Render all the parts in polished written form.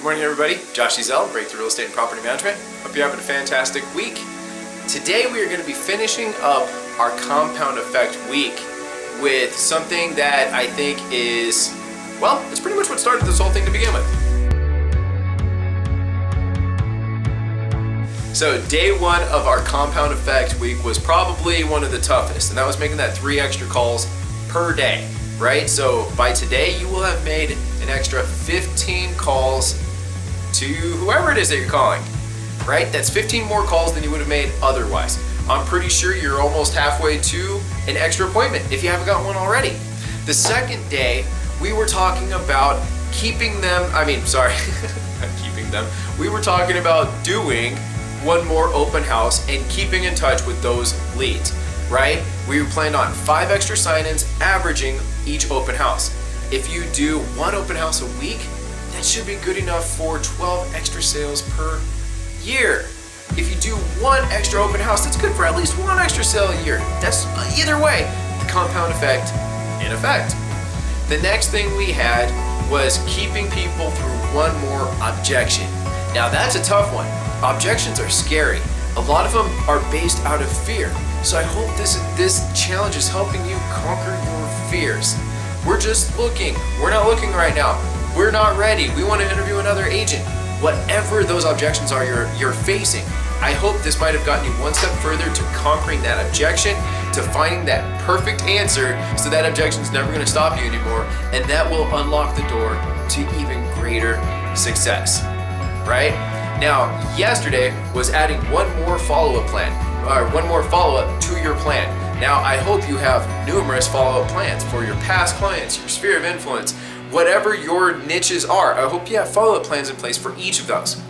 morning, everybody. Josh Ezell, Breakthrough Real Estate and Property Management. Hope you're having a fantastic week. Today we are going to be finishing up our compound effect week with something that I think is, well, it's pretty much what started this whole thing to begin with. So day one of our compound effect week was probably one of the toughest, and that was making that 3 extra calls per day, right? So by today you will have made an extra 15 calls to whoever it is that you're calling, right? That's 15 more calls than you would have made otherwise. I'm pretty sure you're almost halfway to an extra appointment if you haven't got one already. The second day, we were talking about keeping them, we were talking about doing one more open house and keeping in touch with those leads, right? We planned on 5 extra sign-ins averaging each open house. If you do 1 open house a week, that should be good enough for 12 extra sales per year. If you do 1 extra open house, that's good for at least 1 extra sale a year. That's either way, the compound effect in effect. The next thing we had was keeping people through 1 more objection. Now that's a tough one. Objections are scary. A lot of them are based out of fear. So I hope this challenge is helping you conquer your fears. We're just looking. We're not looking right now. We're not ready. We want to interview another agent. Whatever those objections are you're facing, I hope this might have gotten you 1 step further to conquering that objection, to finding that perfect answer so that objection is never going to stop you anymore, and that will unlock the door to even greater success, right? Now, yesterday was adding 1 more follow-up plan, or 1 more follow-up to your plan. Now, I hope you have numerous follow-up plans for your past clients, your sphere of influence, whatever your niches are. I hope you have follow-up plans in place for each of those.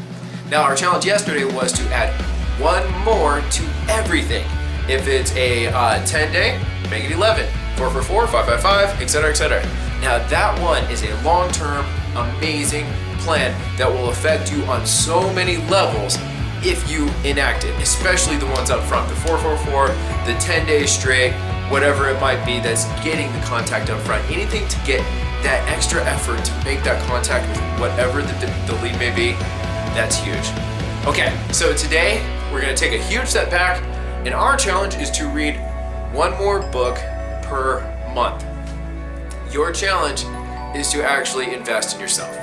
Now, our challenge yesterday was to add 1 more to everything. If it's a 10-day, make it 11, 444, 555, etc., etc. Now, that one is a long-term, amazing plan that will affect you on so many levels if you enact it, especially the ones up front, the 444, the 10 days straight, whatever it might be that's getting the contact up front. Anything to get that extra effort to make that contact with whatever the lead may be, that's huge. Okay, so today we're gonna take a huge step back, and our challenge is to read 1 more book per month. Your challenge is to actually invest in yourself.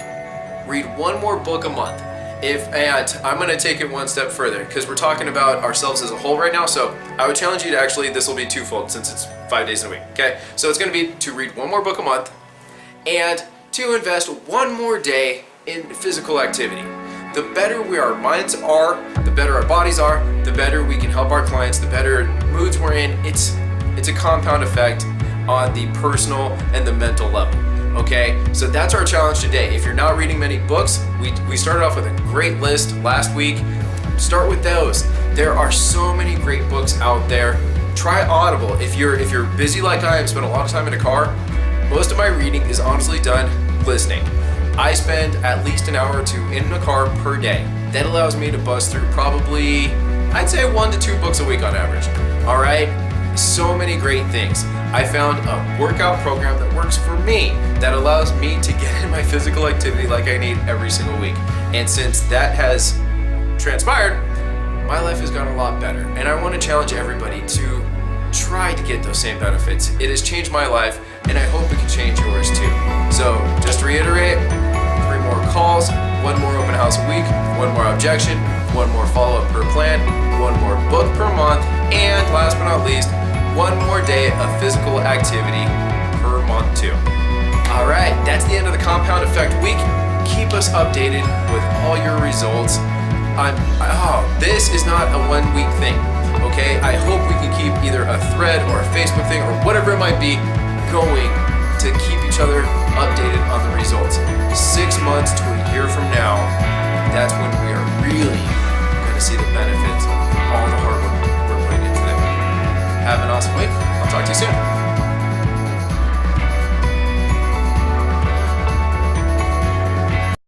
Read 1 more book a month. And I'm gonna take it 1 step further because we're talking about ourselves as a whole right now. So I would challenge you to actually, this will be twofold since it's 5 days in a week, okay? So it's gonna be to read 1 more book a month and to invest 1 more day in physical activity. The better our minds are, the better our bodies are, the better we can help our clients, the better moods we're in. It's a compound effect on the personal and the mental level. Okay, so that's our challenge today. If you're not reading many books, we started off with a great list last week. Start with those. There are so many great books out there. Try Audible. If you're busy like I am, spend a lot of time in a car, most of my reading is honestly done listening. I spend at least an hour or 2 in a car per day. That allows me to buzz through probably, I'd say 1 to 2 books a week on average. All right, so many great things. I found a workout program that works for me, that allows me to get in my physical activity like I need every single week. And since that has transpired, my life has gotten a lot better. And I want to challenge everybody to try to get those same benefits. It has changed my life, and I hope it can change yours too. So just to reiterate, 3 more calls, 1 more open house a week, 1 more objection, 1 more follow-up per plan, 1 more book per month, and last but not least, 1 more day of physical activity per month too. All right, that's the end of the compound effect week. Keep us updated with all your results. This is not a 1-week thing, okay? I hope we can keep either a thread or a Facebook thing or whatever it might be going to keep each other updated on the results. 6 months to a year from now, that's when we are really going to see the benefits of all the hard work we're putting into it. Have an awesome week. I'll talk to you soon.